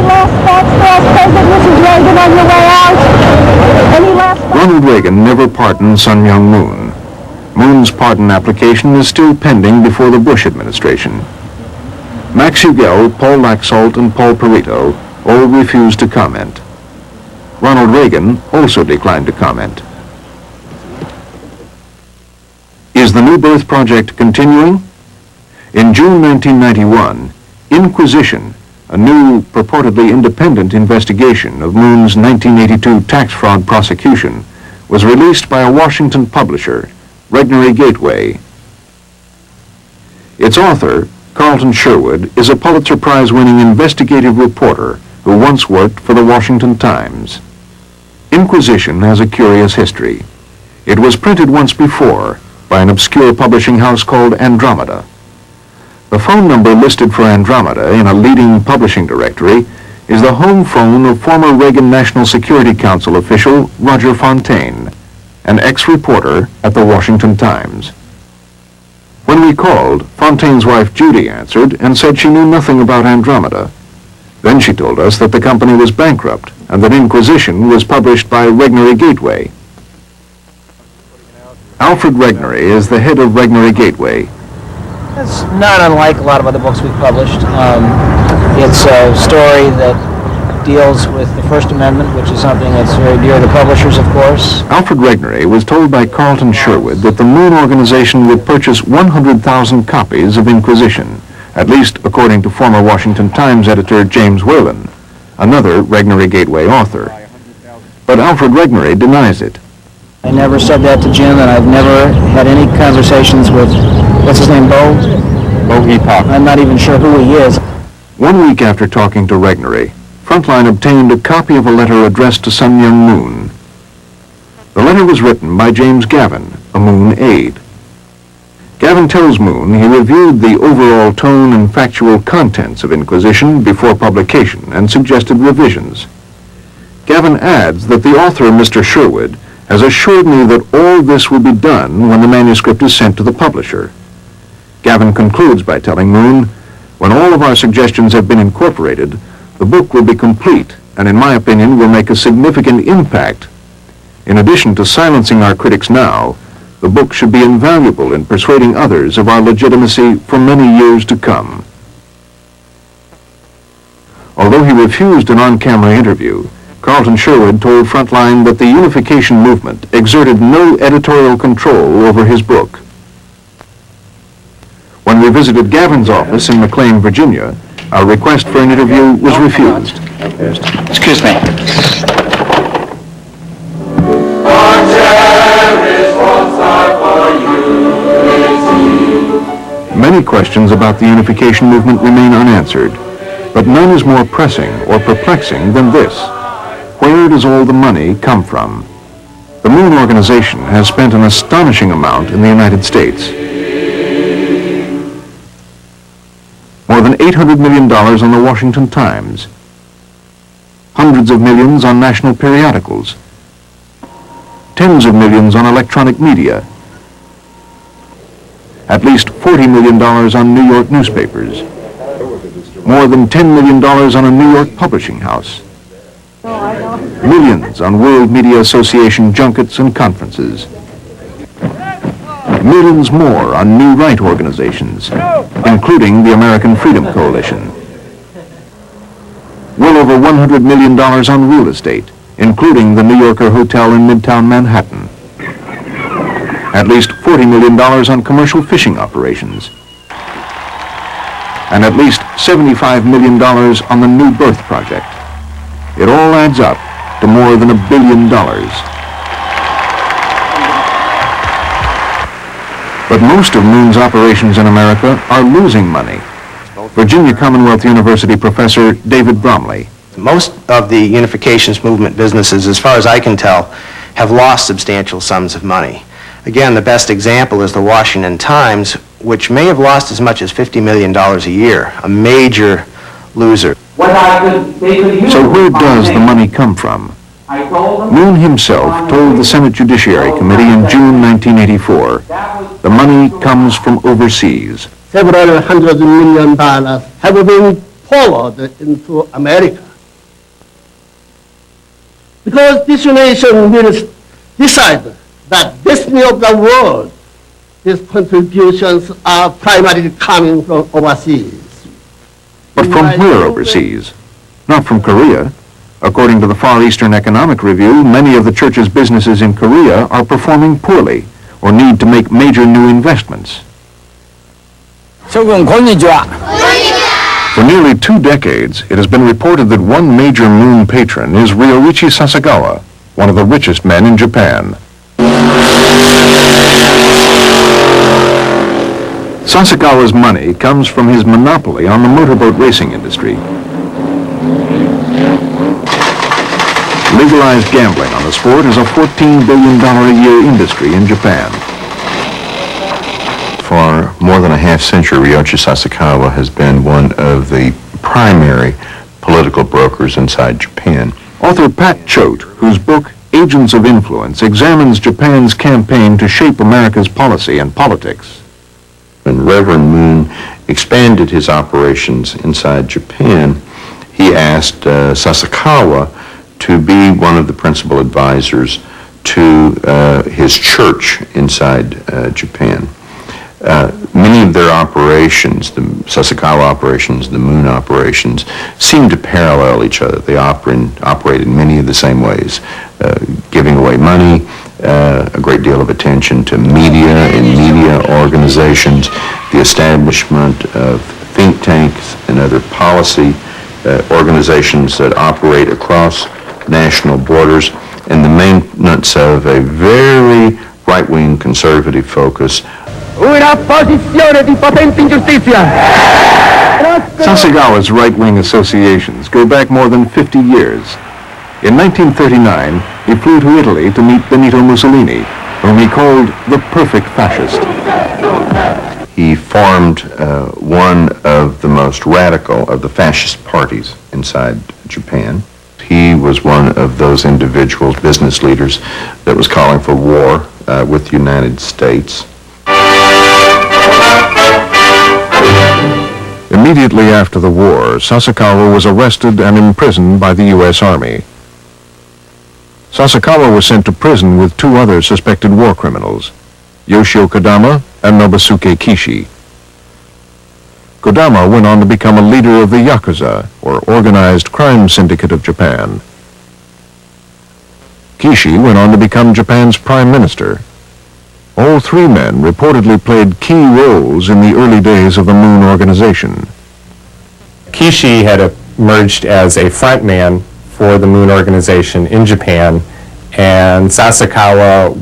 last thoughts for us, President Mrs. Reagan, on your way out? Any last thoughts? Ronald Reagan never pardoned Sun Myung Moon. Moon's pardon application is still pending before the Bush administration. Max Hugel, Paul Laxalt, and Paul Perito all refused to comment. Ronald Reagan also declined to comment. Is the New Birth Project continuing? In June 1991, Inquisition, a new, purportedly independent investigation of Moon's 1982 tax fraud prosecution, was released by a Washington publisher, Regnery Gateway. Its author, Carlton Sherwood, is a Pulitzer Prize-winning investigative reporter who once worked for the Washington Times. Inquisition has a curious history. It was printed once before by an obscure publishing house called Andromeda. The phone number listed for Andromeda in a leading publishing directory is the home phone of former Reagan National Security Council official Roger Fontaine, an ex-reporter at the Washington Times. When we called, Fontaine's wife Judy answered and said she knew nothing about Andromeda. Then she told us that the company was bankrupt and that Inquisition was published by Regnery Gateway. Alfred Regnery is the head of Regnery Gateway. It's not unlike a lot of other books we've published. It's a story that deals with the First Amendment, which is something that's very dear to publishers, of course. Alfred Regnery was told by Carlton Sherwood that the Moon organization would purchase 100,000 copies of Inquisition, at least according to former Washington Times editor James Whalen, another Regnery Gateway author. But Alfred Regnery denies it. I never said that to Jim, and I've never had any conversations with, what's his name, Bo? Bo Epoch. I'm not even sure who he is. 1 week after talking to Regnery, Frontline obtained a copy of a letter addressed to Sun Myung Moon. The letter was written by James Gavin, a Moon aide. Gavin tells Moon he reviewed the overall tone and factual contents of Inquisition before publication and suggested revisions. Gavin adds that the author, Mr. Sherwood, has assured me that all this will be done when the manuscript is sent to the publisher. Gavin concludes by telling Moon, when all of our suggestions have been incorporated, the book will be complete and, in my opinion, will make a significant impact. In addition to silencing our critics now, the book should be invaluable in persuading others of our legitimacy for many years to come. Although he refused an on-camera interview, Carlton Sherwood told Frontline that the Unification movement exerted no editorial control over his book. When we visited Gavin's office in McLean, Virginia, our request for an interview was refused. Excuse me. Many questions about the Unification movement remain unanswered, but none is more pressing or perplexing than this. Where does all the money come from? The Moon organization has spent an astonishing amount in the United States. More than $800 million on the Washington Times. Hundreds of millions on national periodicals. Tens of millions on electronic media. At least $40 million on New York newspapers. More than $10 million on a New York publishing house. Millions on World Media Association junkets and conferences. Millions more on new right organizations, including the American Freedom Coalition. Well over $100 million on real estate, including the New Yorker Hotel in Midtown Manhattan. At least $40 million on commercial fishing operations. And at least $75 million on the New Birth Project. It all adds up to more than $1 billion. But most of Moon's operations in America are losing money. Virginia Commonwealth University professor David Bromley. Most of the Unifications movement businesses, as far as I can tell, have lost substantial sums of money. Again, the best example is the Washington Times, which may have lost as much as $50 million a year, a major loser. So where does the money come from? Moon himself told the Senate Judiciary Committee in June 1984, the money comes from overseas. Several $100 million have been poured into America. Because this nation will decide that destiny of the world, these contributions are primarily coming from overseas. But from where overseas? Not from Korea. According to the Far Eastern Economic Review, many of the church's businesses in Korea are performing poorly or need to make major new investments. 조금 권위 좋아. For nearly 2 decades, it has been reported that one major moon patron is Ryoichi Sasakawa, one of the richest men in Japan. Sasakawa's money comes from his monopoly on the motorboat racing industry. Legalized gambling on the sport is a $14 billion a year industry in Japan. For more than a half-century, Ryoichi Sasakawa has been one of the primary political brokers inside Japan. Author Pat Choate, whose book Agents of Influence examines Japan's campaign to shape America's policy and politics. When Reverend Moon expanded his operations inside Japan, he asked Sasakawa to be one of the principal advisors to his church inside Japan. Many of their operations, the Sasakawa operations, the Moon operations, seem to parallel each other. They operate in many of the same ways, giving away money, a great deal of attention to media and media organizations, the establishment of think tanks and other policy organizations that operate across national borders, and the maintenance of a very right-wing conservative focus. Sasakawa's right-wing associations go back more than 50 years. In 1939, he flew to Italy to meet Benito Mussolini, whom he called the perfect fascist. He formed one of the most radical of the fascist parties inside Japan. He was one of those individuals, business leaders, that was calling for war with the United States. Immediately after the war, Sasakawa was arrested and imprisoned by the U.S. Army. Sasakawa was sent to prison with 2 other suspected war criminals, Yoshio Kodama and Nobusuke Kishi. Kodama went on to become a leader of the Yakuza, or Organized Crime Syndicate of Japan. Kishi went on to become Japan's prime minister. All 3 men reportedly played key roles in the early days of the Moon organization. Kishi had emerged as a frontman for the Moon organization in Japan, and Sasakawa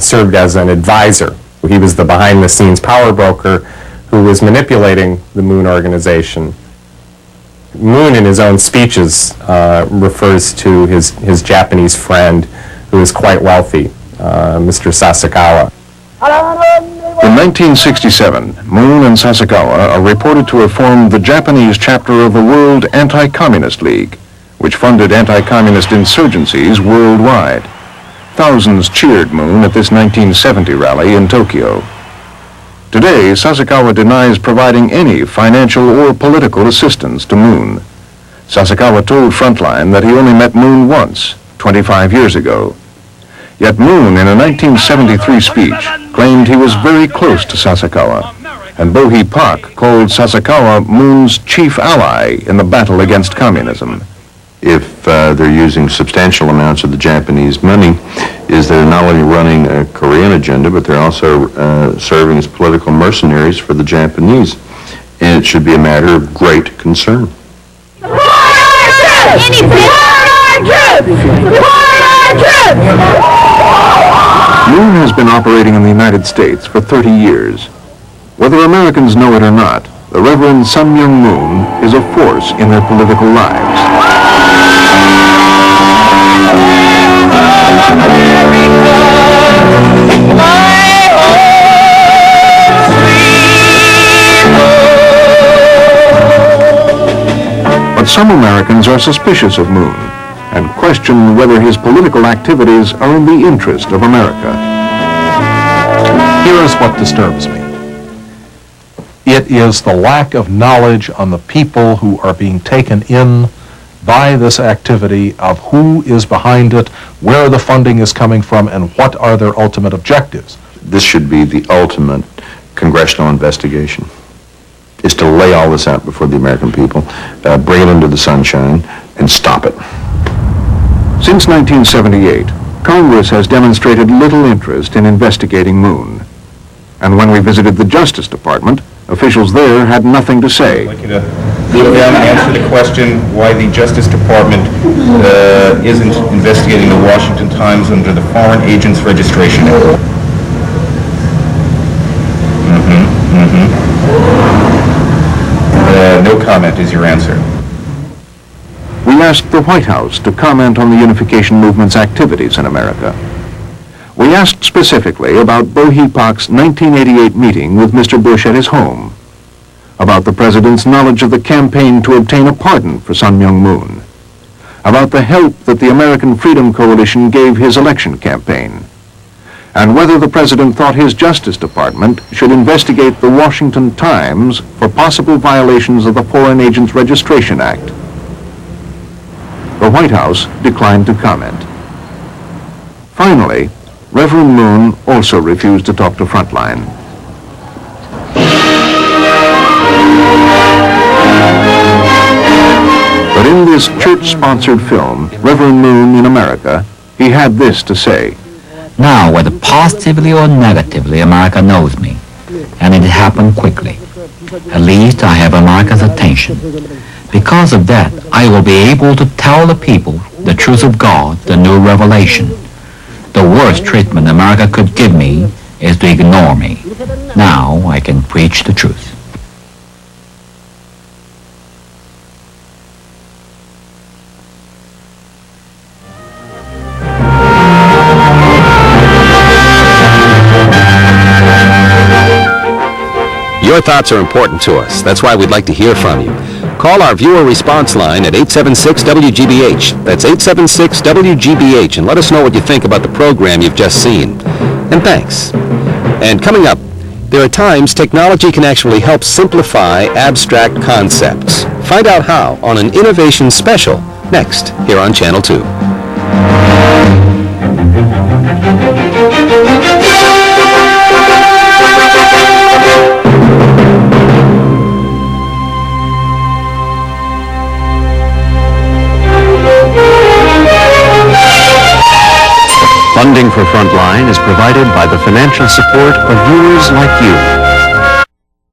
served as an advisor. He was the behind-the-scenes power broker who was manipulating the Moon organization. Moon, in his own speeches, refers to his Japanese friend, who is quite wealthy, Mr. Sasakawa. In 1967, Moon and Sasakawa are reported to have formed the Japanese chapter of the World Anti-Communist League, which funded anti-communist insurgencies worldwide. Thousands cheered Moon at this 1970 rally in Tokyo. Today, Sasakawa denies providing any financial or political assistance to Moon. Sasakawa told Frontline that he only met Moon once, 25 years ago. Yet Moon, in a 1973 speech, claimed he was very close to Sasakawa, and Bohee Pak called Sasakawa Moon's chief ally in the battle against communism. If they're using substantial amounts of the Japanese money, is they're not only running a Korean agenda, but they're also serving as political mercenaries for the Japanese. And it should be a matter of great concern. Moon has been operating in the United States for 30 years. Whether Americans know it or not, the Reverend Myung Moon is a force in their political lives. But some Americans are suspicious of Moon and question whether his political activities are in the interest of America. Here is what disturbs me. It is the lack of knowledge on the people who are being taken in by this activity, of who is behind it, where the funding is coming from, and what are their ultimate objectives. This should be the ultimate congressional investigation, is to lay all this out before the American people, bring it into the sunshine, and stop it. Since 1978, Congress has demonstrated little interest in investigating Moon. And when we visited the Justice Department, officials there had nothing to say. I'd like you to go down and answer the question why the Justice Department isn't investigating the Washington Times under the Foreign Agents Registration Act. No comment is your answer. We asked the White House to comment on the Unification Movement's activities in America. We asked specifically about Bo Hee-pak's 1988 meeting with Mr. Bush at his home, about the President's knowledge of the campaign to obtain a pardon for Sun Myung Moon, about the help that the American Freedom Coalition gave his election campaign, and whether the President thought his Justice Department should investigate the Washington Times for possible violations of the Foreign Agents Registration Act. The White House declined to comment. Finally, Reverend Moon also refused to talk to Frontline. But in this church-sponsored film, Reverend Moon in America, he had this to say. Now, whether positively or negatively, America knows me, and it happened quickly. At least I have America's attention. Because of that, I will be able to tell the people the truth of God, the new revelation. The worst treatment America could give me is to ignore me. Now I can preach the truth. Your thoughts are important to us. That's why we'd like to hear from you. Call our viewer response line at 876-WGBH. That's 876-WGBH, and let us know what you think about the program you've just seen. And thanks. And coming up, there are times technology can actually help simplify abstract concepts. Find out how on an Innovation Special next here on Channel 2. Funding for Frontline is provided by the financial support of viewers like you.